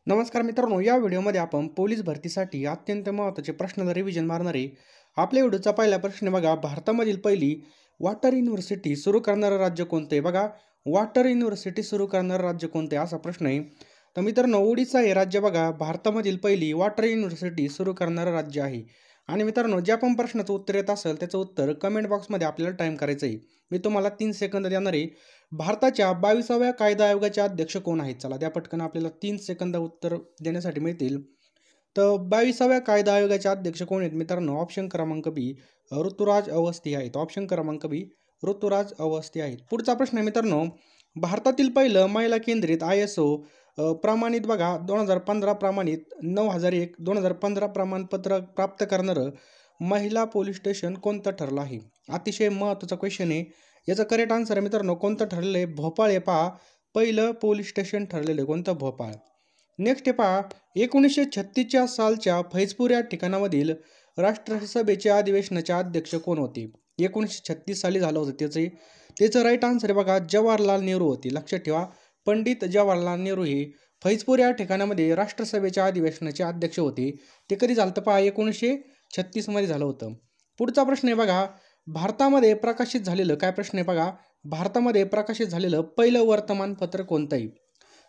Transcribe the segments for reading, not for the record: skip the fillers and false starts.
नमस्कार मित्रांनो, या व्हिडिओमध्ये आपण पोलीस भरतीसाठी अत्यंत महत्त्वाचे प्रश्नाला रिव्हिजन मारणार आहे. आपल्या व्हिडिओचा पहिला प्रश्न बघा, भारतामधील पहिली वॉटर युनिव्हर्सिटी सुरू करणारं राज्य कोणतं आहे? बघा, वॉटर युनिव्हर्सिटी सुरू करणारं राज्य कोणतं आहे असा प्रश्न आहे. तर मित्रांनो, ओडिसा हे राज्य बघा भारतामधील पहिली वॉटर युनिव्हर्सिटी सुरू करणारं राज्य आहे. आणि मित्रांनो, ज्या पण प्रश्नाचं उत्तर येत असेल त्याचं उत्तर कमेंट बॉक्समध्ये आपल्याला टाईम करायचं आहे. मी तुम्हाला 3 सेकंद देणार आहे. भारताच्या 22व्या कायदा आयोगाचे अध्यक्ष कोण आहेत? चला त्या पटकन आपल्याला 3 सेकंद उत्तर देण्यासाठी मिळतील. तर 22व्या कायदा आयोगाचे अध्यक्ष कोण आहेत मित्रांनो? ऑप्शन क्रमांक बी ऋतुराज अवस्थी आहेत. ऑप्शन क्रमांक बी ऋतुराज अवस्थी आहेत. पुढचा प्रश्न आहे मित्रांनो, भारतातील पहिलं महिला केंद्रित ISO प्रमाणित बघा 2015 प्रमाणित 9001 2015 प्रमाणपत्र प्राप्त करणारं महिला पोलीस स्टेशन कोणतं ठरलं आहे? अतिशय महत्त्वाचा क्वेश्चन आहे. याचं करेक्ट आन्सर आहे मित्रांनो, कोणतं ठरलेलं आहे? भोपाळ हे पहा पहिलं पोलीस स्टेशन ठरलेलं आहे. कोणतं? भोपाळ. नेक्स्ट हे पहा, 1936 सालच्या फैजपूर या ठिकाणामधील राष्ट्रसभेच्या अधिवेशनाचे अध्यक्ष कोण होते? 1936 साली झालं होतं. त्याचं राईट आन्सर आहे बघा जवाहरलाल नेहरू होते. लक्षात ठेवा, पंडित जवाहरलाल नेहरू हे फैजपूर या ठिकाणामध्ये राष्ट्रसभेच्या अधिवेशनाचे अध्यक्ष होते. ते कधी झालं तर पहा 1936 मध्ये झालं होतं. पुढचा प्रश्न आहे बघा, भारतामध्ये प्रकाशित झालेलं काय प्रश्न आहे बघा, भारतामध्ये प्रकाशित झालेलं पहिलं वर्तमानपत्र कोणतं आहे?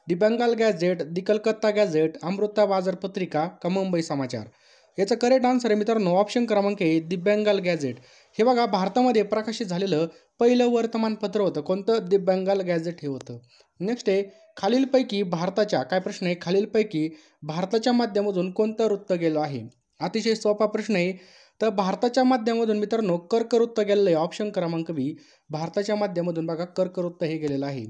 दी बंगाल गॅझेट, दी कलकत्ता गॅझेट, अमृता बाजार पत्रिका का मुंबई समाचार? याचं करेक्ट आन्सर आहे मित्रांनो, ऑप्शन क्रमांक आहे दी बंगाल गॅझेट. हे बघा भारतामध्ये प्रकाशित झालेलं पहिलं वर्तमानपत्र होतं. कोणतं? दी बंगाल गॅझेट हे होतं. नेक्स्ट आहे, खालीलपैकी भारताच्या काय प्रश्न आहे, खालीलपैकी भारताच्या माध्यमातून कोणतं वृत्त गेलं आहे? अतिशय सोपा प्रश्न आहे. तर भारताच्या माध्यमातून मित्रांनो कर्कवृत्त गेलेलं आहे. ऑप्शन क्रमांक बी भारताच्या माध्यमातून बघा कर्कवृत्त हे गेलेलं आहे.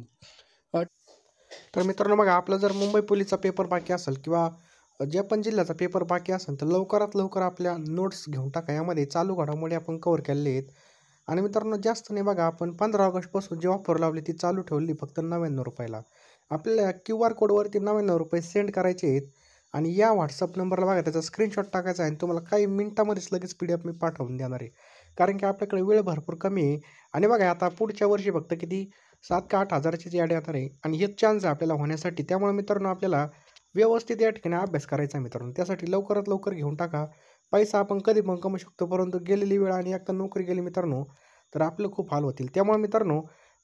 तर मित्रांनो बघा, आपला जर मुंबई पोलीसचा पेपर बाकी असेल किंवा जे पण जिल्ह्याचा पेपर बाकी असेल तर लवकरात लवकर आपल्या नोट्स घेऊन टाका. यामध्ये चालू घडामोडी आपण कव्हर केलेले आहेत. आणि मित्रांनो जास्त नाही बघा, आपण 15 ऑगस्टपासून जी ऑफर लावली ती चालू ठेवली फक्त 99 रुपयाला. आपल्याला QR कोडवरती 99 रुपये सेंड करायचे आहेत. आणि या व्हॉट्सअप नंबरला बघा त्याचा स्क्रीनशॉट टाकायचा आहे आणि तुम्हाला काही मिनिटामध्येच लगेच PDF मी पाठवून देणार आहे. कारण की आपल्याकडे वेळ भरपूर कमी आहे. आणि बघा आता पुढच्या वर्षी फक्त किती 7 का 8 हजाराचीच ॲड येणार आहे. आणि हेच चान्स आहे आपल्याला होण्यासाठी. त्यामुळे मित्रांनो आपल्याला व्यवस्थित या ठिकाणी अभ्यास करायचा आहे मित्रांनो. त्यासाठी लवकरात लवकर घेऊन टाका. पैसा आपण कधी पण कमवू शकतो, परंतु गेलेली वेळ आणि एकदा नोकरी गेली मित्रांनो तर आपलं खूप हाल होतील. त्यामुळे मित्रांनो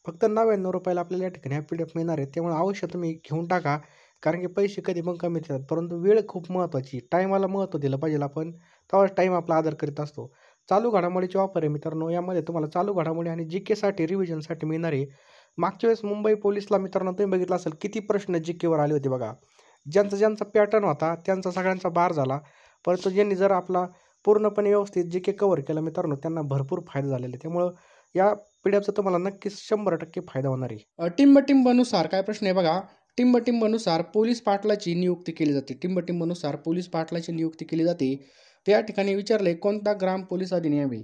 फक्त 99 रुपयाला आपल्याला या ठिकाणी PDF मिळणार आहे. त्यामुळे अवश्य तुम्ही घेऊन टाका. कारण की पैसे कधी पण कमी येतात, परंतु वेळ खूप महत्त्वाची. टाईमाला महत्त्व दिलं पाहिजे आपण, तेव्हाच टाईम आपला आदर करीत असतो. चालू घडामोडीची ऑफर आहे मित्रांनो. यामध्ये तुम्हाला चालू घडामोडी आणि GKसाठी रिव्हिजनसाठी मिळणार आहे. मागच्या वेळेस मुंबई पोलीसला मित्रांनो तुम्ही बघितलं असेल किती प्रश्न GKवर आले होते बघा. ज्यांचा पॅटर्न होता त्यांचा सगळ्यांचा बार झाला, परंतु ज्यांनी जर आपला पूर्णपणे व्यवस्थित GK कव्हर केलं मित्रांनो त्यांना भरपूर फायदा झालेला आहे. त्यामुळं या PDFचा तुम्हाला नक्कीच 100% फायदा होणार आहे. टिंबटिंबनुसार काय प्रश्न आहे बघा, टिंबटिंबनुसार पोलीस पाटलाची नियुक्ती केली जाते. टिंबटिंबनुसार पोलीस पाटलाची नियुक्ती केली जाते. तर या ठिकाणी विचारले कोणता ग्राम पोलीस अधिनियम आहे?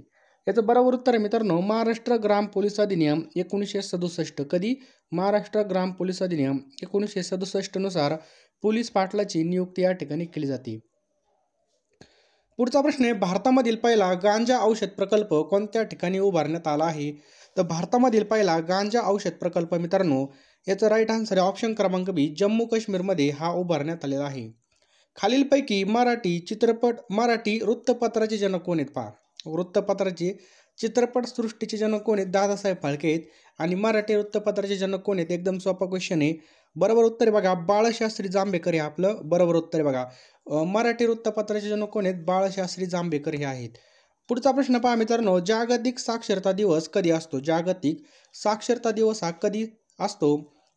याचं बरोबर उत्तर आहे मित्रांनो, महाराष्ट्र ग्राम पोलीस अधिनियम 1967. कधी? महाराष्ट्र ग्राम पोलीस अधिनियम 1967 नुसार पोलीस पाटलाची नियुक्ती या ठिकाणी केली जाते. पुढचा प्रश्न आहे, भारतामधील पहिला गांजा औषध प्रकल्प कोणत्या ठिकाणी उभारण्यात आला आहे? तर भारतामधील पहिला गांजा औषध प्रकल्प मित्रांनो याचं राईट आन्सर आहे ऑप्शन क्रमांक बी जम्मू काश्मीरमध्ये हा उभारण्यात आलेला आहे. खालीलपैकी मराठी वृत्तपत्राचे जनक कोण आहेत? पहा, वृत्तपत्राचे चित्रपटसृष्टीचे जनक कोण आहेत? दादासाहेब फाळके आहेत. आणि मराठी वृत्तपत्राचे जनक कोण आहेत? एकदम सोपा क्वेश्चन आहे. बरोबर उत्तर आहे बघा बाळशास्त्री जांभेकर हे आपलं बरोबर उत्तर आहे बघा. मराठी वृत्तपत्राचे जनक कोण आहेत? बाळशास्त्री जांभेकर हे आहेत. पुढचा प्रश्न पहा मित्रांनो, जागतिक साक्षरता दिवस कधी असतो? जागतिक साक्षरता दिवस हा कधी असतो?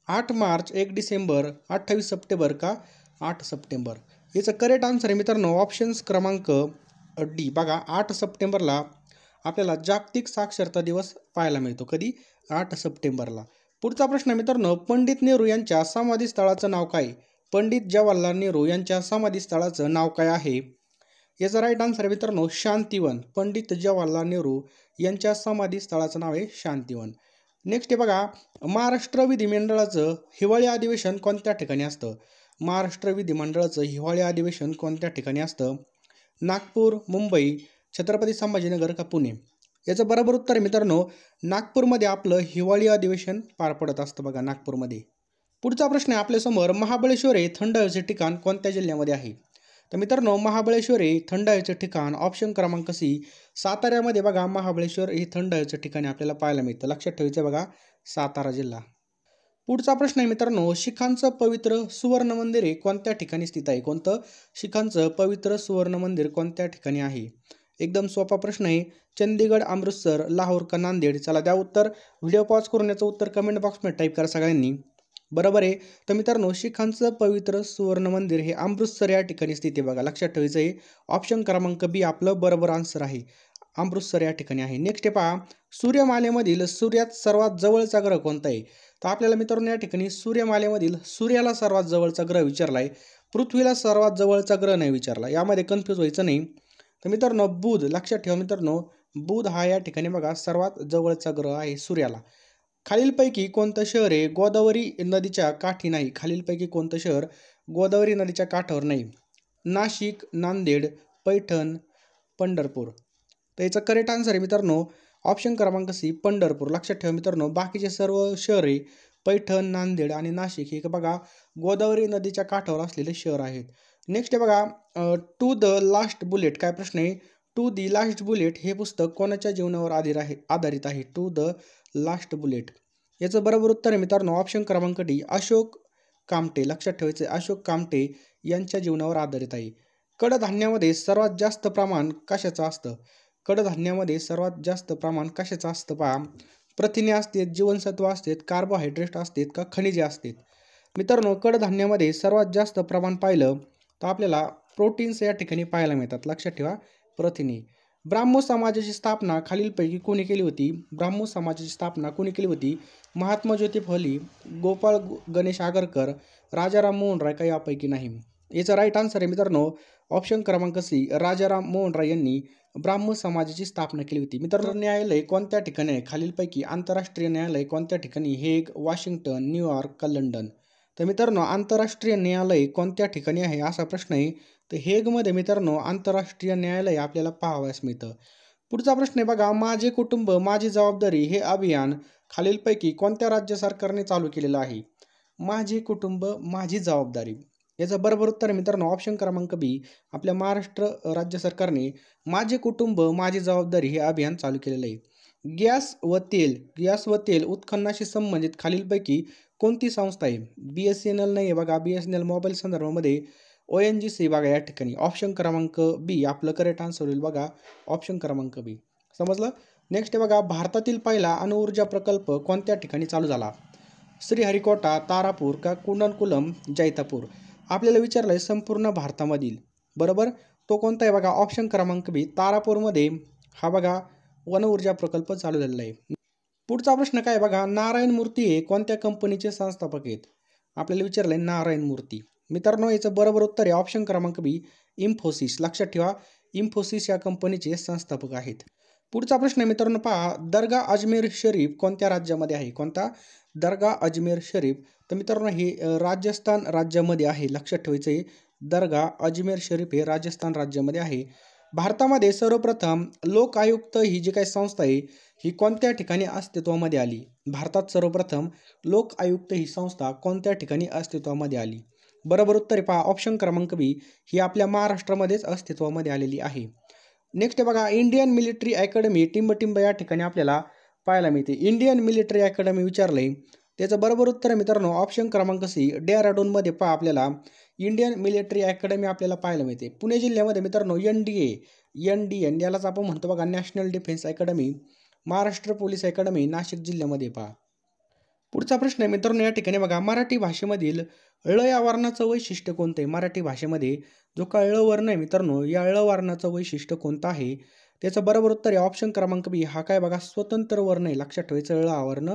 8 मार्च, 1 डिसेंबर, 28 सप्टेंबर का 8 सप्टेंबर? याचं करेक्ट आन्सर आहे मित्रांनो ऑप्शन्स क्रमांक डी. बघा 8 सप्टेंबरला आपल्याला जागतिक साक्षरता दिवस पाहायला मिळतो. कधी? 8 सप्टेंबरला. पुढचा प्रश्न मित्रांनो, पंडित नेहरू यांच्या समाधीस्थळाचं नाव काय? पंडित जवाहरलाल नेहरू यांच्या समाधीस्थळाचं नाव काय आहे? याचा राईट आन्सर आहे मित्रांनो शांतिवन. पंडित जवाहरलाल नेहरू यांच्या समाधीस्थळाचं नाव आहे शांतिवन. नेक्स्ट आहे बघा, महाराष्ट्र विधिमंडळाचं हिवाळी अधिवेशन कोणत्या ठिकाणी असतं? महाराष्ट्र विधिमंडळाचं हिवाळी अधिवेशन कोणत्या ठिकाणी असतं? नागपूर, मुंबई, छत्रपती संभाजीनगर का पुणे? याचं बरोबर उत्तर आहे मित्रांनो नागपूरमध्ये आपलं हिवाळी अधिवेशन पार पडत असतं बघा नागपूरमध्ये. पुढचा प्रश्न आहे आपल्यासमोर, महाबळेश्वर हे थंड हवेचे ठिकाण कोणत्या जिल्ह्यामध्ये आहे? तर मित्रांनो, महाबळेश्वर हे थंड हवेचे ठिकाण ऑप्शन क्रमांक सी साताऱ्यामध्ये बघा, महाबळेश्वर हे थंड हवेचे ठिकाण आपल्याला पाहायला मिळतं. लक्षात ठेवायचं बघा, सातारा जिल्हा. पुढचा प्रश्न आहे मित्रांनो, शिखांचं पवित्र सुवर्ण मंदिर हे कोणत्या ठिकाणी स्थित आहे? कोणतं? शिखांचं पवित्र सुवर्ण मंदिर कोणत्या ठिकाणी आहे? एकदम सोपा प्रश्न आहे. चंदीगड, अमृतसर, लाहोर का नांदेड? चला द्या उत्तर. व्हिडिओ पॉज करून याचं उत्तर कमेंट बॉक्समध्ये टाईप करा सगळ्यांनी. बरोबर आहे. तर मित्रांनो, शिखांचं पवित्र सुवर्ण मंदिर हे अमृतसर या ठिकाणी स्थित आहे बघा. लक्षात ठेवायचं आहे. ऑप्शन क्रमांक बी आपलं बरोबर आन्सर आहे. अमृतसर या ठिकाणी आहे. नेक्स्ट आहे पहा, सूर्यमालेमधील सर्वात जवळचा ग्रह कोणता आहे? तर आपल्याला मित्रांनो या ठिकाणी सूर्यमालेमधील सूर्याला सर्वात जवळचा ग्रह विचारला आहे, पृथ्वीला सर्वात जवळचा ग्रह नाही विचारला. यामध्ये कन्फ्यूज व्हायचं नाही. तर मित्रांनो, बुध. लक्षात ठेवा मित्रांनो, बुध हा या ठिकाणी बघा सर्वात जवळचा ग्रह आहे सूर्याला. खालीलपैकी कोणतं शहर आहे गोदावरी नदीच्या काठी नाही? खालीलपैकी कोणतं शहर गोदावरी नदीच्या काठावर नाही? नाशिक, नांदेड, पैठण, पंढरपूर. तर याचा करेक्ट आन्सर आहे मित्रांनो ऑप्शन क्रमांक सी पंढरपूर. लक्षात ठेवा मित्रांनो, बाकीचे सर्व शहरे पैठण, नांदेड आणि नाशिक हे बघा गोदावरी नदीच्या काठावर असलेले शहर आहेत. नेक्स्ट आहे बघा, टू द लास्ट बुलेट. काय प्रश्न आहे? टू दी लास्ट बुलेट हे पुस्तक कोणाच्या जीवनावर आधारित आहे? To the last bullet. याचं बरोबर उत्तर आहे मित्रांनो ऑप्शन क्रमांक डी अशोक कामटे. लक्षात ठेवायचं, अशोक कामटे यांच्या जीवनावर आधारित आहे. कडधान्यामध्ये सर्वात जास्त प्रमाण कशाचं असतं? कडधान्यामध्ये सर्वात जास्त प्रमाण कशाचं असतं पहा? प्रथिने असतात, जीवनसत्व असतात, कार्बोहायड्रेट असतात का खनिजे असतात? मित्रांनो, कडधान्यामध्ये सर्वात जास्त प्रमाण पाहिलं तर आपल्याला प्रोटीन्स या ठिकाणी पाहायला मिळतात. लक्षात ठेवा, प्रथिने. ब्राह्मो समाजाची स्थापना खालीलपैकी कोणी केली होती? ब्राह्मो समाजाची स्थापना कोणी केली होती? महात्मा ज्योती फुले, गोपाळ गणेश आगरकर, राजाराम मोहन राय का यापैकी नाही? याचा राईट आन्सर आहे मित्रांनो ऑप्शन क्रमांक सी राजाराम मोहन राय यांनी ब्राह्मो समाजाची स्थापना केली होती. मित्रांनो, न्यायालय कोणत्या ठिकाणी आहे? खालीलपैकी आंतरराष्ट्रीय न्यायालय कोणत्या ठिकाणी? हेग, वॉशिंग्टन, न्यूयॉर्क का लंडन? तर मित्रांनो, आंतरराष्ट्रीय न्यायालय कोणत्या ठिकाणी आहे असा प्रश्न आहे. तर हेगमध्ये मित्रांनो आंतरराष्ट्रीय न्यायालय आपल्याला पाहावयास मिळतं. पुढचा प्रश्न आहे बघा, माझे कुटुंब माझी जबाबदारी हे अभियान खालीलपैकी कोणत्या राज्य सरकारने चालू केलेलं आहे? माझे कुटुंब माझी जबाबदारी. याचं बरोबर उत्तर आहे मित्रांनो ऑप्शन क्रमांक बी आपल्या महाराष्ट्र राज्य सरकारने माझे कुटुंब माझी जबाबदारी हे अभियान चालू केलेलं आहे. गॅस व तेल उत्खननाशी संबंधित खालीलपैकी कोणती संस्था आहे? BSNL नाही आहे बघा, BSNL मोबाईल संदर्भामध्ये ONGC बघा या ठिकाणी. ऑप्शन क्रमांक बी आपलं करेक्ट आन्सर होईल बघा, ऑप्शन क्रमांक बी. समजलं? नेक्स्ट आहे बघा, भारतातील पहिला अणुऊर्जा प्रकल्प कोणत्या ठिकाणी चालू झाला? श्रीहरिकोटा, तारापूर का कुंडनकुलम, जैतापूर? आपल्याला विचारलं आहे संपूर्ण भारतामधील. बरोबर, तो कोणता आहे बघा, ऑप्शन क्रमांक बी तारापूरमध्ये हा बघा अणुऊर्जा प्रकल्प चालू झालेला आहे. पुढचा प्रश्न काय बघा, नारायण मूर्ती हे कोणत्या कंपनीचे संस्थापक आहेत? आपल्याला विचारलं आहे नारायण मूर्ती. मित्रांनो, याचं बरोबर उत्तर आहे ऑप्शन क्रमांक बी इन्फोसिस. लक्षात ठेवा, इन्फोसिस या कंपनीचे संस्थापक आहेत. पुढचा प्रश्न आहे मित्रांनो पहा, दर्गा अजमेर शरीफ कोणत्या राज्यामध्ये आहे? कोणता? दर्गा अजमेर शरीफ. तर मित्रांनो हे राजस्थान राज्यामध्ये आहे. लक्षात ठेवायचं आहे, दर्गा अजमेर शरीफ हे राजस्थान राज्यामध्ये आहे. भारतामध्ये सर्वप्रथम लोक आयुक्त ही जी काही संस्था आहे ही कोणत्या ठिकाणी अस्तित्वामध्ये आली? भारतात सर्वप्रथम लोक आयुक्त ही संस्था कोणत्या ठिकाणी अस्तित्वामध्ये आली? बरोबर उत्तर आहे पहा ऑप्शन क्रमांक बी ही आपल्या महाराष्ट्रामध्येच अस्तित्वामध्ये आलेली आहे. नेक्स्ट आहे बघा, इंडियन मिलिटरी अकॅडमी टिंबटिंब या ठिकाणी आपल्याला पाहायला मिळते. इंडियन मिलिटरी अकॅडमी विचारलंय, त्याचं बरोबर उत्तर आहे मित्रांनो ऑप्शन क्रमांक सी डेहराडूनमध्ये पहा आपल्याला इंडियन मिलिटरी अकॅडमी आपल्याला पाहायला मिळते. पुणे जिल्ह्यामध्ये मित्रांनो NDA यालाच आपण म्हणतो बघा national defence academy. Maharashtra police academy Nashik जिल्ह्यामध्ये पहा. पुढचा प्रश्न आहे मित्रांनो या ठिकाणी बघा, मराठी भाषेमधील ळ या वर्णाचं वैशिष्ट्य कोणतं आहे? मराठी भाषेमध्ये जो का ळ वर्ण आहे मित्रांनो, या ळ वर्णाचं वैशिष्ट्य कोणतं आहे? त्याचं बरोबर उत्तर आहे ऑप्शन क्रमांक बी हा काय बघा स्वतंत्र वर्ण आहे. लक्षात ठेवायचं, ळ हा वर्ण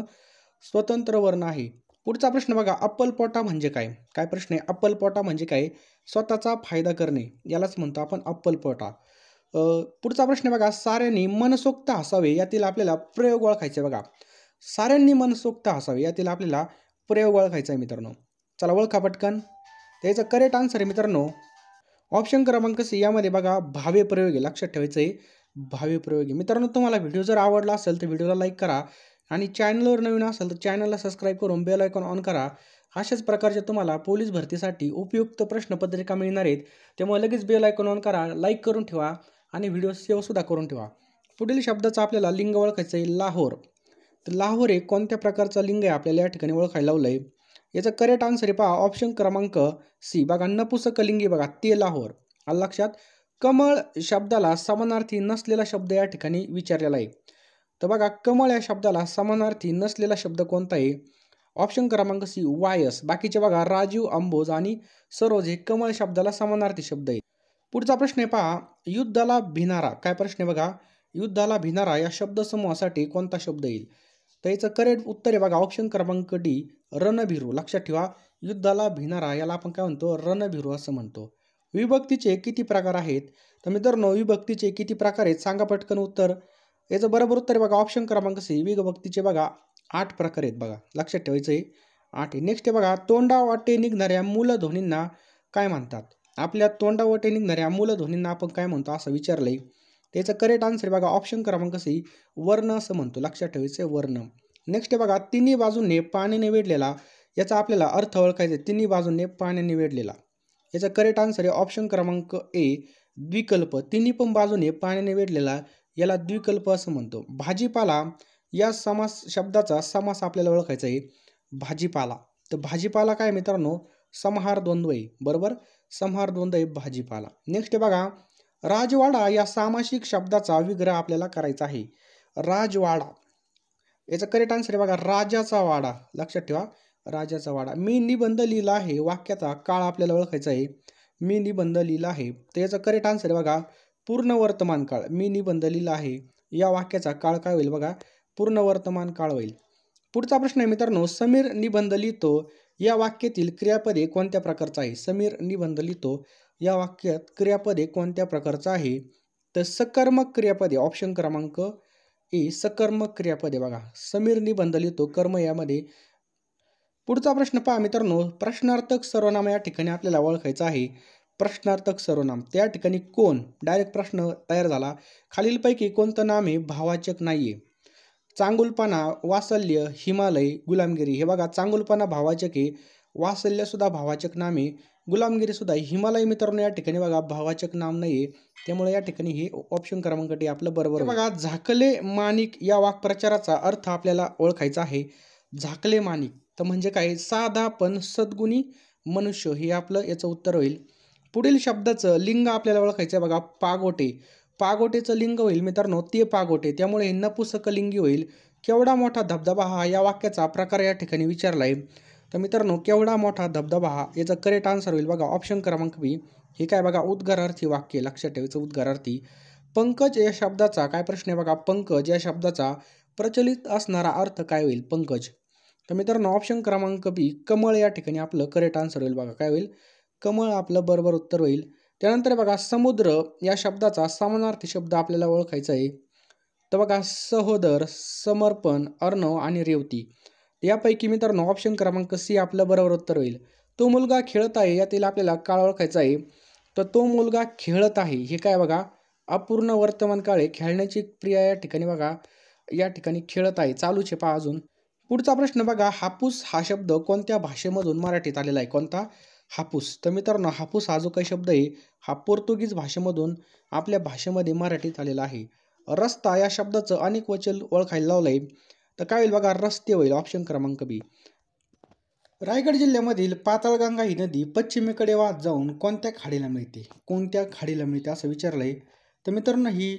स्वतंत्र वर्ण आहे. पुढचा प्रश्न बघा, अप्पलपोटा म्हणजे काय? काय प्रश्न आहे? अप्पलपोटा म्हणजे काय? स्वतःचा फायदा करणे यालाच म्हणतो आपण अप्पलपोटा. पुढचा प्रश्न बघा, साऱ्यांनी मनसोक्त हसावे यातील आपल्याला प्रयोग ओळखायचे बघा. साऱ्यांनी मनसोक्त हसावे यातील आपल्याला प्रयोग ओळखायचा आहे मित्रांनो. चला ओळखा पटकन. त्याचा करेक्ट आन्सर आहे मित्रांनो ऑप्शन क्रमांक सी यामध्ये बघा भावे प्रयोग आहे. लक्षात ठेवायचं आहे, भावे प्रयोग आहे. मित्रांनो, तुम्हाला व्हिडिओ जर आवडला असेल तर व्हिडिओला लाईक करा आणि चॅनलवर नवीन असेल तर चॅनलला सबस्क्राईब करून बेल आयकॉन ऑन करा अशाच प्रकारचे तुम्हाला पोलीस भरतीसाठी उपयुक्त प्रश्नपत्रिका मिळणार आहेत. त्यामुळे लगेच बेल आयकॉन ऑन करा, लाईक करून ठेवा आणि व्हिडिओ सेव्हसुद्धा करून ठेवा. पुढील शब्दाचा आपल्याला लिंग ओळखायचं आहे लाहोर. तर लाहोर हे कोणत्या प्रकारचा लिंग आहे आपल्याला या ठिकाणी ओळखायला लावलं आहे. याचं करेक्ट आन्सर आहे पहा ऑप्शन क्रमांक सी. बघा नपुसक लिंगी बघा ते लाहोर. आलं लक्षात. कमळ शब्दाला समानार्थी नसलेला शब्द या ठिकाणी विचारलेला आहे. तर बघा कमळ या शब्दाला समानार्थी नसलेला शब्द कोणता आहे? ऑप्शन क्रमांक सी वायस. बाकीचे बघा राजीव, अंबोज आणि सरोज हे कमळ शब्दाला समानार्थी शब्द आहेत. पुढचा प्रश्न आहे पहा युद्धाला भिनारा. काय प्रश्न आहे बघा युद्धाला भिनारा या शब्दसमूहासाठी कोणता शब्द येईल? तर याचं करेक्ट उत्तर आहे बघा ऑप्शन क्रमांक डी रणभिरू. लक्षात ठेवा युद्धाला भिनारा याला आपण काय म्हणतो? रणभिरू असं म्हणतो. विभक्तीचे किती प्रकार आहेत? तर मित्रांनो विभक्तीचे किती प्रकार आहेत सांगा पटकन उत्तर. याचं बरोबर उत्तर आहे बघा ऑप्शन क्रमांक सी. विभक्तीचे बघा 8 प्रकार आहेत बघा. लक्षात ठेवायचं आहे 8 आहे. नेक्स्ट आहे बघा तोंडावाटे निघणाऱ्या मूलध्वनींना काय म्हणतात? आपल्या तोंडावाटे निघणाऱ्या मूलध्वनींना आपण काय म्हणतो असं विचारलंय. त्याचं करेक्ट आन्सर आहे बघा ऑप्शन क्रमांक सी वर्ण असं म्हणतो. लक्षात ठेवायचं आहे वर्ण. नेक्स्ट आहे बघा तिन्ही बाजूने पाण्याने वेढलेला. याचा आपल्याला अर्थ ओळखायचा आहे. तिन्ही बाजूने पाण्याने वेढलेला. याचा करेक्ट आन्सर आहे ऑप्शन क्रमांक ए द्विकल्प. तिन्ही पण बाजूने पाण्याने वेढलेला याला द्विकल्प असं म्हणतो. भाजीपाला या समास शब्दाचा समास आपल्याला ओळखायचा आहे. भाजीपाला. तर भाजीपाला काय मित्रांनो? समाहार द्वंद्व आहे. बरोबर समाहार द्वंद्व आहे भाजीपाला. नेक्स्ट आहे बघा राजवाडा या सामासिक शब्दाचा विग्रह आपल्याला करायचा आहे. राजवाडा. याचा करेक्ट आन्सर आहे बघा राजाचा वाडा. लक्षात ठेवा राजाचा वाडा. मी निबंध लिहिला आहे वाक्याचा काळ आपल्याला ओळखायचा आहे. मी निबंध लिहिला आहे. तर याचा करेक्ट आन्सर आहे बघा पूर्ण वर्तमान काळ. मी निबंध लिहिला आहे या वाक्याचा काळ काय होईल बघा पूर्ण वर्तमान काळ होईल. पुढचा प्रश्न आहे मित्रांनो समीर निबंध लिहितो या वाक्यातील क्रियापदे कोणत्या प्रकारचं आहे? समीर निबंध लिहितो या वाक्यात क्रियापदे कोणत्या प्रकारचं आहे? तर सकर्मक क्रियापदे. ऑप्शन क्रमांक ए सकर्मक क्रियापदे बघा. समीर निबंध लिहितो कर्म यामध्ये. पुढचा प्रश्न पहा मित्रांनो प्रश्नार्थक सर्वनाम या ठिकाणी आपल्याला ओळखायचं आहे. प्रश्नार्थक सर्वनाम त्या ठिकाणी कोण डायरेक्ट प्रश्न तयार झाला. खालीलपैकी कोणतं नाम हे भाववाचक नाहीये? चांगुलपणा, वात्सल्य, हिमालय, गुलामगिरी. हे बघा चांगुलपणा भाववाचक आहे. वात्सल्य सुद्धा भाववाचक नाम आहे. गुलामगिरी सुद्धा. हिमालय मित्रांनो या ठिकाणी बघा भाववाचक नाम नाहीये. त्यामुळे या ठिकाणी हे ऑप्शन क्रमांक डी आपलं बरोबर. बघा झाकले माणिक या वाक्प्रचाराचा अर्थ आपल्याला ओळखायचा आहे. झाकले माणिक तर म्हणजे काय? साधा पण सद्गुणी मनुष्य हे आपलं याचं उत्तर होईल. पुढील शब्दाचं लिंग आपल्याला ओळखायचं आहे बघा पागोटे. पागोटेचं लिंग होईल मित्रांनो ते पागोटे. त्यामुळे हे नपुसक लिंगी होईल. केवढा मोठा धबधबा हा या वाक्याचा प्रकार या ठिकाणी विचारला आहे. तर मित्रांनो केवढा मोठा धबधबा हा याचा करेक्ट आन्सर होईल बघा ऑप्शन क्रमांक बी. हे काय बघा उद्गारार्थी वाक्य. लक्षात ठेवायचं उद्गारार्थी. पंकज या शब्दाचा काय प्रश्न आहे बघा पंकज या शब्दाचा प्रचलित असणारा अर्थ काय होईल? पंकज. तर मित्रांनो ऑप्शन क्रमांक बी कमळ या ठिकाणी आपलं करेक्ट आन्सर होईल बघा. काय होईल? कमळ आपलं बरोबर उत्तर होईल. त्यानंतर बघा समुद्र या शब्दाचा समानार्थी शब्द आपल्याला ओळखायचा आहे. तर बघा सहोदर, समर्पण, अर्णव आणि रेवती. यापैकी मित्रांनो ऑप्शन क्रमांक सी आपलं बरोबर उत्तर होईल. तो मुलगा खेळत आहे यातील आपल्याला काळ ओळखायचा आहे. तर तो मुलगा खेळत आहे हे काय बघा अपूर्ण वर्तमान काळ आहे. खेळण्याची क्रिया या ठिकाणी बघा या ठिकाणी खेळत आहे चालूच आहे पहा अजून. पुढचा प्रश्न बघा हापूस हा शब्द कोणत्या भाषेमधून मराठीत आलेला आहे? कोणता? हापूस. तर मित्रांनो हापूस हा जो काही शब्द आहे हा पोर्तुगीज भाषेमधून आपल्या भाषेमध्ये मराठीत आलेला आहे. रस्ता या शब्दाचं अनेक वचन ओळखायला लावलंय. तर काय होईल बघा रस्ते होईल ऑप्शन क्रमांक बी. रायगड जिल्ह्यामधील पाताळगंगा ही नदी पश्चिमेकडे वाहत जाऊन कोणत्या खाडीला मिळते? कोणत्या खाडीला मिळते असं विचारलंय. तर मित्रांनो ही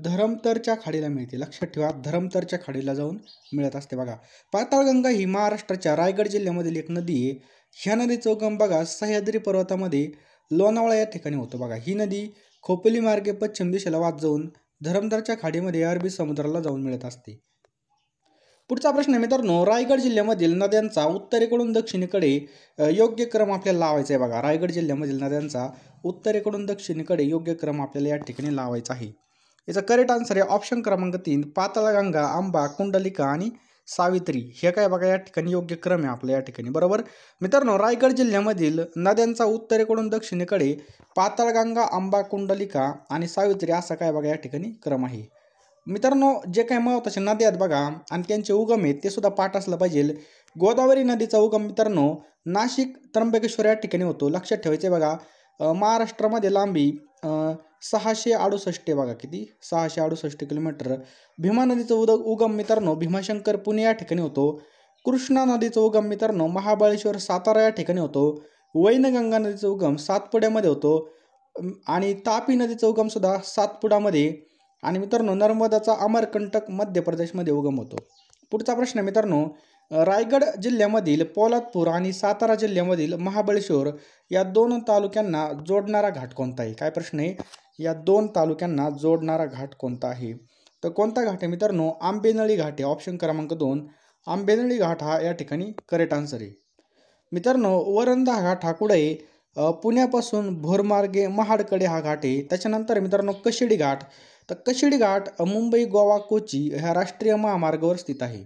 धरमतरच्या खाडीला मिळते. लक्षात ठेवा धरमतरच्या खाडीला जाऊन मिळत असते बघा. पाताळगंगा ही महाराष्ट्राच्या रायगड जिल्ह्यामधील एक नदी आहे. ह्या नदीचा उगम बघा सह्याद्री पर्वतामध्ये लोणावळा या ठिकाणी होतो बघा. ही नदी खोपोली मार्गे पश्चिम दिशेला वाहत जाऊन धरमतरच्या खाडीमध्ये अरबी समुद्राला जाऊन मिळत असते. पुढचा प्रश्न मित्रांनो रायगड जिल्ह्यामधील नद्यांचा उत्तरेकडून दक्षिणेकडे योग्य क्रम आपल्याला लावायचा आहे बघा. रायगड जिल्ह्यामधील नद्यांचा उत्तरेकडून दक्षिणेकडे योग्य क्रम आपल्याला या ठिकाणी लावायचा आहे. याचा करेक्ट आन्सर आहे ऑप्शन क्रमांक 3 पाताळगंगा, आंबा, कुंडलिका आणि सावित्री. हे काय बघा या ठिकाणी योग्य क्रम आहे आपल्या या ठिकाणी. बरोबर मित्रांनो रायगड जिल्ह्यामधील नद्यांचा उत्तरेकडून दक्षिणेकडे पाताळगंगा, आंबा, कुंडलिका आणि सावित्री असा काय बघा या ठिकाणी क्रम आहे. मित्रांनो जे काही महत्त्वाचे नद्या आहेत बघा आणि त्यांचे उगम आहेत ते सुद्धा पाठ असलं पाहिजे. गोदावरी नदीचा उगम मित्रांनो नाशिक त्र्यंबकेश्वर या ठिकाणी होतो. लक्षात ठेवायचे बघा. महाराष्ट्रामध्ये लांबी 668 आहे बघा. किती? 668 किलोमीटर. भीमा नदीचं उगम मित्रांनो भीमाशंकर पुणे या ठिकाणी होतो. कृष्णा नदीचं उगम मित्रांनो महाबळेश्वर सातारा या ठिकाणी होतो. वैनगंगा नदीचा उगम सातपुड्यामध्ये होतो आणि तापी नदीचा उगम सुद्धा सातपुडामध्ये. आणि मित्रांनो नर्मदाचा अमरकंटक मध्य प्रदेशमध्ये उगम होतो. पुढचा प्रश्न मित्रांनो, रायगड जिल्ह्यामधील पोलादपूर आणि सातारा जिल्ह्यामधील महाबळेश्वर या दोन तालुक्यांना जोडणारा घाट कोणता आहे? काय प्रश्न आहे? या दोन तालुक्यांना जोडणारा घाट कोणता आहे? तर कोणता घाट आहे मित्रांनो? आंबेनळी घाट आहे. ऑप्शन क्रमांक 2 आंबेनळी घाट हा या ठिकाणी करेक्ट आन्सर आहे. मित्रांनो वरंधा घाट हा कुठे आहे? पुण्यापासून भोरमार्गे महाडकडे हा घाट आहे. त्याच्यानंतर मित्रांनो कशिडी घाट. तर कशिडी घाट मुंबई गोवा कोची ह्या राष्ट्रीय महामार्गावर स्थित आहे.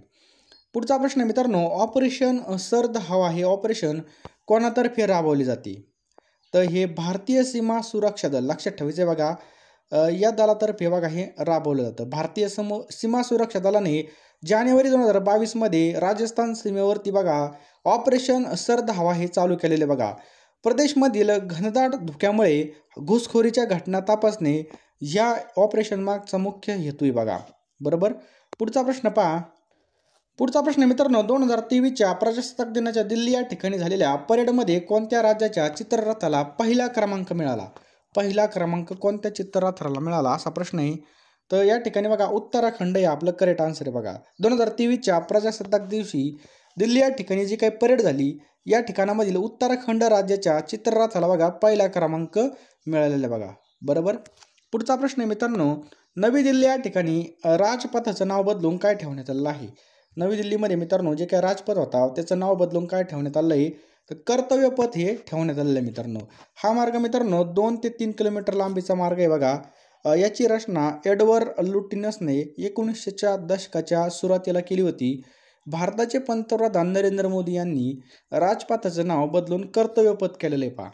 पुढचा प्रश्न मित्रांनो, ऑपरेशन सर्द हवा हे ऑपरेशन कोणातर्फे राबवले जाते? तर हे भारतीय सीमा सुरक्षा दल. लक्षात ठेवायचे बघा. या दलातर्फे बघा हे राबवलं जातं. भारतीय सीमा सुरक्षा दलाने जानेवारी 2022 मध्ये राजस्थान सीमेवरती बघा ऑपरेशन सर्द हवा हे चालू केलेले बघा. प्रदेशमधील घनदाट धुक्यामुळे घुसखोरीच्या घटना तपासणे या ऑपरेशन मागचा मुख्य हेतू आहे बघा. बरोबर. पुढचा प्रश्न पहा. पुढचा प्रश्न मित्रांनो, 2023च्या प्रजासत्ताक दिनाच्या दिल्ली या ठिकाणी झालेल्या परेडमध्ये कोणत्या राज्याच्या चित्ररथाला पहिला क्रमांक मिळाला? पहिला क्रमांक कोणत्या चित्ररथाला मिळाला असा प्रश्न आहे. तर या ठिकाणी बघा उत्तराखंड हे आपलं करेक्ट आन्सर आहे बघा. 2023च्या प्रजासत्ताक दिवशी दिल्ली या ठिकाणी जी काही परेड झाली या ठिकाणामधील उत्तराखंड राज्याच्या चित्ररथाला बघा पहिला क्रमांक मिळालेला बघा. बरोबर. पुढचा प्रश्न आहे मित्रांनो, नवी दिल्ली या ठिकाणी राजपथाचं नाव बदलून काय ठेवण्यात आलेलं आहे? नवी दिल्लीमध्ये मित्रांनो जे काही राजपथ होता त्याचं नाव बदलून काय ठेवण्यात आलं आहे? तर कर्तव्यपथ हे ठेवण्यात आलेलं आहे मित्रांनो. हा मार्ग मित्रांनो 2 ते 3 किलोमीटर लांबीचा मार्ग आहे बघा. याची रचना एडवर्ड लुटिनसने 1900च्या दशकाच्या सुरुवातीला केली होती. भारताचे पंतप्रधान नरेंद्र मोदी यांनी राजपथाचं नाव बदलून कर्तव्यपथ केलेलं आहे पहा.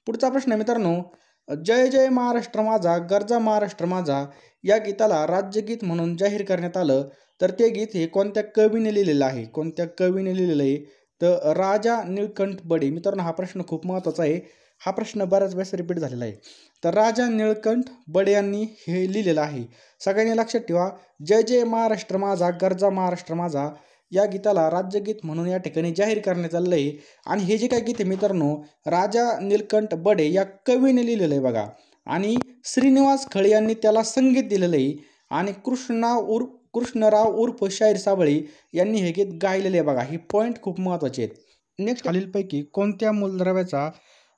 पुढचा प्रश्न आहे मित्रांनो, जय जय महाराष्ट्र माझा गरजा महाराष्ट्र माझा या गीताला राज्यगीत म्हणून जाहीर करण्यात आलं. तर ते गीत हे कोणत्या कवीने लिहिलेलं आहे? कोणत्या कवीने लिहिलेलं आहे? तर राजा निळकंठ बडे. मित्रांनो हा प्रश्न खूप महत्त्वाचा आहे. हा प्रश्न बऱ्याच वेळेस रिपीट झालेला आहे. तर राजा निळकंठ बडे यांनी हे लिहिलेलं आहे. सगळ्यांनी लक्षात ठेवा. जय जय महाराष्ट्र माझा गरजा महाराष्ट्र माझा या गीताला राज्यगीत म्हणून या ठिकाणी जाहीर करण्यात आलेलं आहे. आणि हे जे काही गीत आहे मित्रांनो राजा निळकंठ बडे या कवीने लिहिलेलं आहे बघा. आणि श्रीनिवास खळे यांनी त्याला संगीत दिलेलं आहे. आणि कृष्णराव उर्फ शाहीर साबळे यांनी हे गीत गायलेले आहे बघा. ही पॉईंट खूप महत्त्वाचे आहेत. नेक्स्ट, खालीलपैकी कोणत्या मूलद्रव्याचा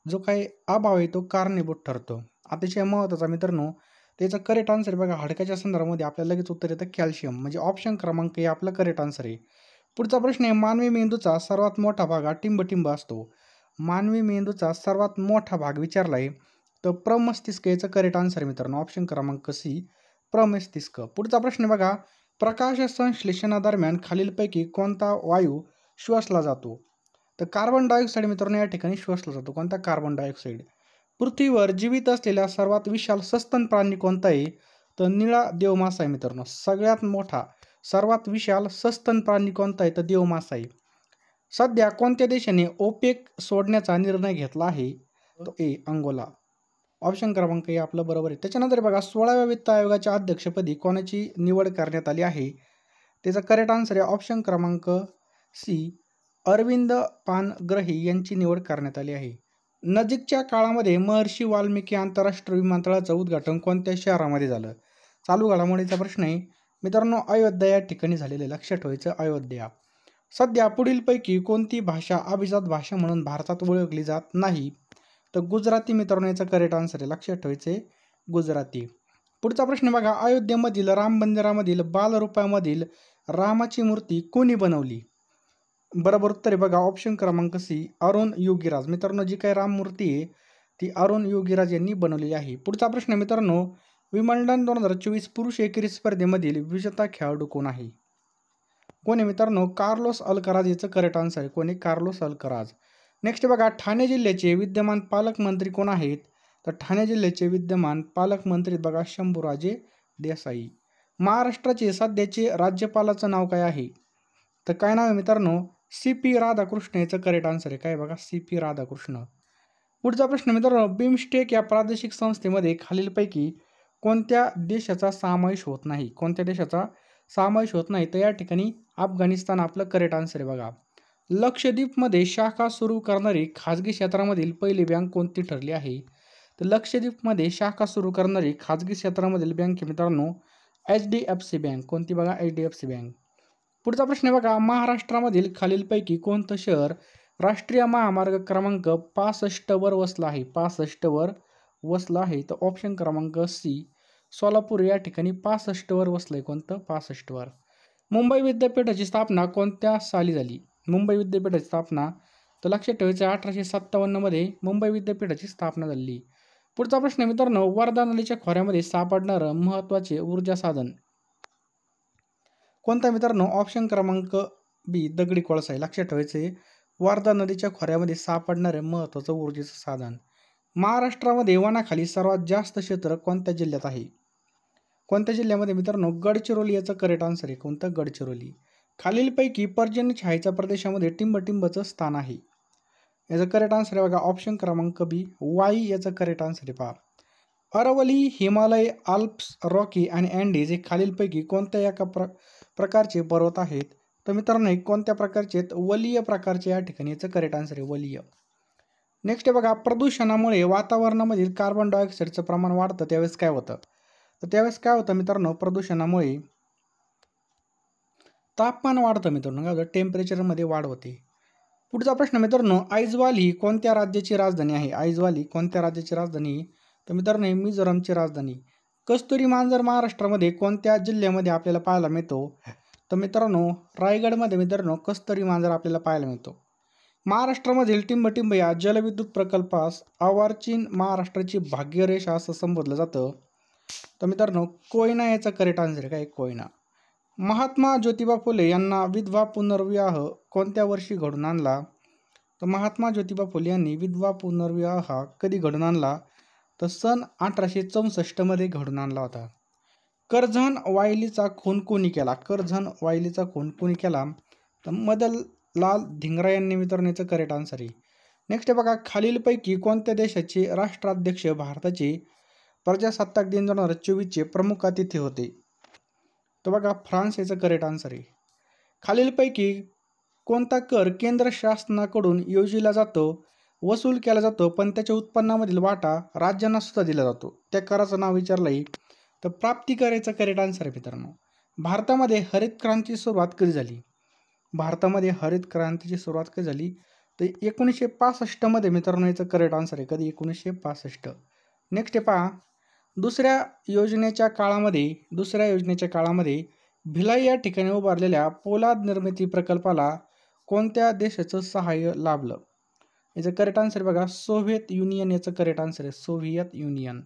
जो काही अभाव आहे तो कारणीभूत ठरतो? अतिशय महत्त्वाचा मित्रांनो. त्याचं करेक्ट आन्सर बघा. हाडकाच्या संदर्भामध्ये आपल्याला लगेच उत्तर येतं कॅल्शियम. म्हणजे ऑप्शन क्रमांक हे आपलं करेक्ट आन्सर आहे. पुढचा प्रश्न आहे, मानवी मेंदूचा सर्वात मोठा भाग हा टिंबटिंब असतो. मानवी मेंदूचा सर्वात मोठा भाग विचारला आहे. तर प्रमस्तिष्क याचं करेक्ट आन्सर आहे मित्रांनो. ऑप्शन क्रमांक सी प्रमस्तिष्क. पुढचा प्रश्न बघा, प्रकाश संश्लेषणादरम्यान खालीलपैकी कोणता वायू श्वसला जातो? तर कार्बन डायऑक्साईड मित्रांनो या ठिकाणी श्वसला जातो. कोणता? Carbon dioxide. पृथ्वीवर जीवित असलेला सर्वात विशाल सस्तन प्राणी कोणता आहे? तर निळा देवमासा आहे मित्रांनो. सगळ्यात मोठा सर्वात विशाल सस्तन प्राणी कोणता आहे? तर देवमासा आहे. सध्या कोणत्या देशाने ओपेक सोडण्याचा निर्णय घेतला आहे? तो ए अंगोला. ऑप्शन क्रमांक हे आपलं बरोबर आहे. त्याच्यानंतर बघा 16व्या वित्त आयोगाच्या अध्यक्षपदी कोणाची निवड करण्यात आली आहे? त्याचा करेक्ट आन्सर आहे ऑप्शन क्रमांक सी अरविंद पानग्रही यांची निवड करण्यात आली आहे. नजीकच्या काळामध्ये महर्षी वाल्मिकी आंतरराष्ट्रीय विमानतळाचं उद्घाटन कोणत्या शहरामध्ये झालं? चालू घडामोडीचा प्रश्न आहे मित्रांनो. अयोध्या या ठिकाणी झालेले. लक्षात ठेवायचं अयोध्या. सध्या पुढीलपैकी कोणती भाषा अभिजात भाषा म्हणून भारतात ओळखली जात नाही? तर गुजराती मित्रांनो याचा करेक्ट आन्सर आहे. लक्षात ठेवायचे गुजराती. पुढचा प्रश्न बघा, अयोध्येमधील राम मंदिरामधील बालरूपामधील रामाची मूर्ती कोणी बनवली? बरोबर उत्तर आहे बघा ऑप्शन क्रमांक सी अरुण योगीराज. मित्रांनो जी काही राम मूर्ती आहे ती अरुण योगीराज यांनी बनवलेली आहे. पुढचा प्रश्न मित्रांनो, विम्बल्डन 2024 पुरुष एकेरी स्पर्धेमधील विजेता खेळाडू कोण आहे? कोण आहे मित्रांनो? कार्लोस अल्कराज याचं करेक्ट आन्सर आहे. कोणी? Carlos Alcaraz. नेक्स्ट बघा, ठाणे जिल्ह्याचे विद्यमान पालकमंत्री कोण आहेत? तर ठाणे जिल्ह्याचे विद्यमान पालकमंत्री बघा शंभूराजे देसाई. महाराष्ट्राचे सध्याचे राज्यपालाचं नाव काय आहे? तर काय नाव आहे मित्रांनो? CP राधाकृष्ण याचं करेक्ट आन्सर आहे. काय बघा, CP राधाकृष्ण. पुढचा प्रश्न मित्रांनो, बिमस्टेक या प्रादेशिक संस्थेमध्ये खालीलपैकी कोणत्या देशाचा समावेश होत नाही? कोणत्या देशाचा समावेश होत नाही? तर या ठिकाणी अफगाणिस्तान आपलं करेक्ट आन्सर आहे बघा. लक्षद्वीपमध्ये शाखा सुरू करणारी खाजगी क्षेत्रामधील पहिली बँक कोणती ठरली आहे? तर लक्षद्वीपमध्ये शाखा सुरू करणारी खाजगी क्षेत्रामधील बँक मित्रांनो HDFC बँक. कोणती बघा, HDFC बँक. पुढचा प्रश्न आहे बघा, महाराष्ट्रामधील खालीलपैकी कोणतं शहर राष्ट्रीय महामार्ग क्रमांक 65 वर वसला आहे? 65 वर वसला आहे. तर ऑप्शन क्रमांक C सोलापूर या ठिकाणी 65 वर वसलंय. कोणतं? 65 वर. मुंबई विद्यापीठाची स्थापना कोणत्या साली झाली? मुंबई विद्यापीठाची स्थापना तर लक्षात ठेवायचं 1857 मध्ये मुंबई विद्यापीठाची स्थापना झाली. पुढचा प्रश्न मित्रांनो, वर्धा नदीच्या खोऱ्यामध्ये सापडणारं महत्त्वाचे ऊर्जा साधन कोणता मित्रांनो? ऑप्शन क्रमांक B दगडी कोळसा आहे. लक्षात ठेवायचे वर्धा नदीच्या खोऱ्यामध्ये सापडणारे महत्त्वाचं ऊर्जेचं साधन. महाराष्ट्रामध्ये वनाखाली सर्वात जास्त क्षेत्र कोणत्या जिल्ह्यात आहे? कोणत्या जिल्ह्यामध्ये मित्रांनो? गडचिरोली याचं करेक्ट आन्सर आहे. कोणतं? गडचिरोली. खालीलपैकी पर्जन्य छायेच्या प्रदेशामध्ये टिंबटिंबचं स्थान आहे. याचं करेक्ट आन्सर आहे बघा, ऑप्शन क्रमांक B वाई याचं करेक्ट आन्सर आहे. पहा, अरवली, हिमालय, आल्प्स, रॉकी आणि अँडीज हे खालीलपैकी कोणत्या एका प्रकारचे पर्वत आहेत? तर मित्रांनो कोणत्या प्रकारचे आहेत? वलीय प्रकारचे या ठिकाणी याचं करेक्ट आन्सर आहे, वलीय. नेक्स्ट आहे बघा, प्रदूषणामुळे वातावरणामधील कार्बन डायऑक्साईडचं प्रमाण वाढतं त्यावेळेस काय होतं? तर त्यावेळेस काय होतं मित्रांनो? प्रदूषणामुळे तापमान वाढतं मित्रांनो, काय होतं? टेम्परेचरमध्ये वाढ होते. पुढचा प्रश्न मित्रांनो, आइजवाल ही कोणत्या राज्याची राजधानी आहे? आइजवाल ही कोणत्या राज्याची राजधानी? तर मित्रांनो मिझोरमची राजधानी. कस्तुरी मांजर महाराष्ट्रामध्ये कोणत्या जिल्ह्यामध्ये आपल्याला पाहायला मिळतो? तर मित्रांनो रायगडमध्ये मित्रांनो कस्तुरी मांजर आपल्याला पाहायला मिळतो. महाराष्ट्रामधील टिंबटिंब या जलविद्युत प्रकल्पास अर्वाचीन महाराष्ट्राची भाग्यरेषा असं संबोधलं जातं. तर मित्रांनो कोयना याचा करेक्ट आन्सर आहे. काय? कोयना. महात्मा ज्योतिबा फुले यांना विधवा पुनर्विवाह कोणत्या वर्षी घडून आणला? तर महात्मा ज्योतिबा फुले यांनी विधवा पुनर्विवाह कधी घडून आणला? तर सन 1864 मध्ये घडून आणला होता. करझन वायलीचा खून कोणी केला? करझन वायलीचा खून कोणी केला? तर मदनलाल धिंगरा यांनी मित्रांनो याचं करेक्ट आन्सर आहे. नेक्स्ट बघा, खालीलपैकी कोणत्या देशाचे राष्ट्राध्यक्ष भारताचे प्रजासत्ताक दिन 2024चे प्रमुख अतिथी होते? तर बघा फ्रान्स याचं करेक्ट आन्सर आहे. खालीलपैकी कोणता कर केंद्र शासनाकडून योजला जातो, वसूल केला जातो, पण त्याच्या उत्पन्नामधील वाटा राज्यांना सुद्धा दिला जातो? त्या कराचं नाव विचारलं आहे तर प्राप्ती कर याचं करेक्ट आन्सर आहे मित्रांनो. भारतामध्ये हरित क्रांतीची सुरुवात कधी झाली? भारतामध्ये हरित क्रांतीची सुरुवात कधी झाली? तर 1965 मध्ये मित्रांनो याचं करेक्ट आन्सर आहे. कधी? 1965. नेक्स्ट आहे पहा, दुसऱ्या योजनेच्या काळामध्ये भिलाई या ठिकाणी उभारलेल्या पोलाद निर्मिती प्रकल्पाला कोणत्या देशाचं सहाय्य लाभलं? याचं करेक्ट आन्सर बघा, सोव्हिएत युनियन याचं करेक्ट आन्सर आहे, सोव्हिएत युनियन.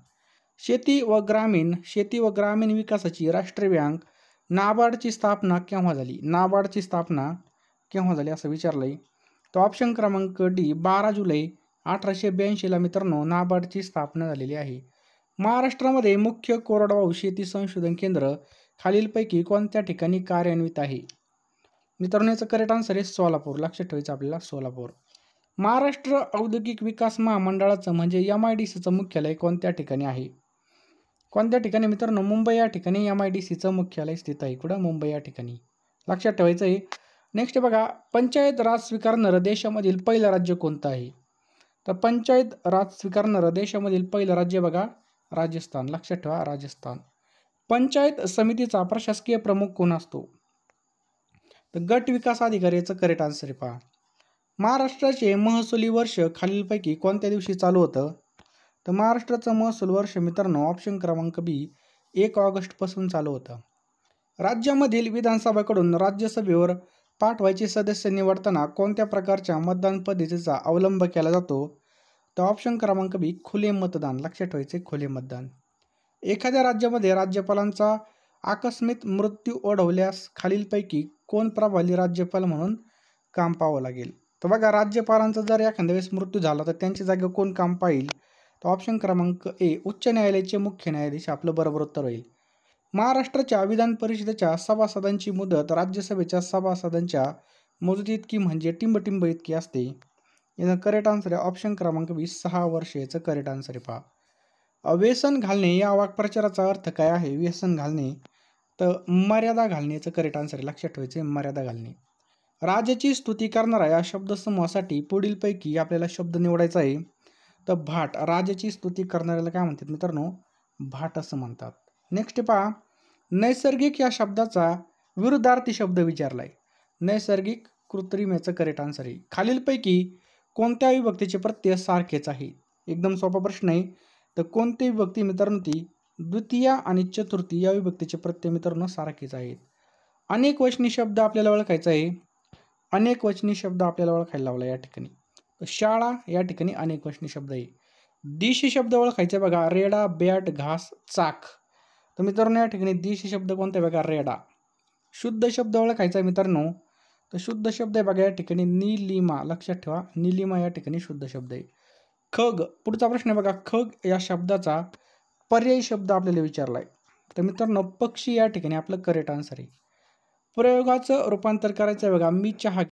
शेती व ग्रामीण विकासाची राष्ट्रीय बँक नाबार्डची स्थापना केव्हा झाली? नाबार्डची स्थापना केव्हा झाली असं विचारलंय. तर ऑप्शन क्रमांक D 12 जुलै 1882 मित्रांनो नाबार्डची स्थापना झालेली आहे. महाराष्ट्रामध्ये मुख्य कोरडवाहू शेती संशोधन केंद्र खालीलपैकी कोणत्या ठिकाणी कार्यान्वित आहे? मित्रांनो याचं करेक्ट आन्सर आहे सोलापूर. लक्षात ठेवायचं आपल्याला, सोलापूर. महाराष्ट्र औद्योगिक विकास महामंडळाचं म्हणजे MIDCचं मुख्यालय कोणत्या ठिकाणी आहे? कोणत्या ठिकाणी मित्रांनो? मुंबई या ठिकाणी MIDCचं मुख्यालय स्थित आहे. कुठं? मुंबई या ठिकाणी. लक्षात ठेवायचं आहे. नेक्स्ट बघा, पंचायत राज स्वीकारणारं देशामधील पहिलं राज्य कोणतं आहे? तर पंचायत राज स्वीकारणारं देशामधील पहिलं राज्य बघा राजस्थान. लक्षात ठेवा, राजस्थान. पंचायत समितीचा प्रशासकीय प्रमुख कोण असतो? तर गट विकास अधिकारी याचं करेक्ट आन्सर आहे. पहा, महाराष्ट्राचे महसुली वर्ष खालीलपैकी कोणत्या दिवशी चालू होतं? तर महाराष्ट्राचं महसूल वर्ष मित्रांनो ऑप्शन क्रमांक B 1 ऑगस्टपासून चालू होतं. राज्यामधील विधानसभेकडून राज्यसभेवर पाठवायचे सदस्य निवडताना कोणत्या प्रकारच्या मतदान पद्धतीचा अवलंब केला जातो? तर ऑप्शन क्रमांक B खुले मतदान. लक्षात ठेवायचे, खुले मतदान. एखाद्या राज्यामध्ये राज्यपालांचा आकस्मिक मृत्यू ओढवल्यास खालीलपैकी कोण प्रभावी राज्यपाल म्हणून काम पाहावं लागेल? तर बघा, राज्यपालांचा जर एखाद्या वेळेस मृत्यू झाला तर त्यांच्या जागेवर कोण काम पाहिल? तर ऑप्शन क्रमांक A उच्च न्यायालयाचे मुख्य न्यायाधीश आपलं बरोबर उत्तर होईल. महाराष्ट्राच्या विधान परिषदेच्या सभासदांची मुदत राज्यसभेच्या सभासदांच्या मोजती इतकी म्हणजे टिंब इतकी असते. याचा करेक्ट आन्सर आहे ऑप्शन क्रमांक 20, 6 वर्ष याचं करेक्ट आन्सर आहे. पहा, व्यसन घालणे या वाक्प्रचाराचा अर्थ काय आहे? व्यसन घालणे तर मर्यादा घालणे याचं करेक्ट आन्सर आहे. लक्षात ठेवायचे मर्यादा घालणे. राजाची स्तुती करणारा या शब्दसमूहासाठी पुढीलपैकी आपल्याला शब्द निवडायचा आहे. तर भाट, राजाची स्तुती करणाऱ्याला काय म्हणतात मित्रांनो? भाट असं म्हणतात. नेक्स्ट पहा, नैसर्गिक या शब्दाचा विरुद्धार्थी शब्द विचारलाय. नैसर्गिक, कृत्रिम याचं करेक्ट आन्सर आहे. खालीलपैकी कोणत्या विभक्तीचे प्रत्यय सारखेच आहे? एकदम सोपा प्रश्न आहे. तर कोणती विभक्ती मित्रांनो ती? द्वितीय आणि चतुर्थी या विभक्तीचे प्रत्यय मित्रांनो सारखेच आहेत. अनेक वचनी शब्द आपल्याला ओळखायचा आहे. अनेक वचनी शब्द आपल्याला ओळखायला लावला या ठिकाणी. शाळा या ठिकाणी अनेक वचनी शब्द आहे. दिशी शब्द ओळखायचे बघा, रेडा, बॅट, घास, चाक. तर मित्रांनो या ठिकाणी दिशी शब्द कोणता आहे बघा? रेडा. शुद्ध शब्द ओळखायचा आहे मित्रांनो. तर शुद्ध शब्द आहे बघा या ठिकाणी नीलिमा. लक्षात ठेवा, नीलिमा या ठिकाणी शुद्ध शब्द आहे. खग, पुढचा प्रश्न आहे बघा, खग या शब्दाचा पर्यायी शब्द आपल्याला विचारलाय. तर मित्रांनो पक्षी या ठिकाणी आपलं करेक्ट आन्सर आहे. प्रयोगाचं रूपांतर करायचं आहे बघा, मी चहा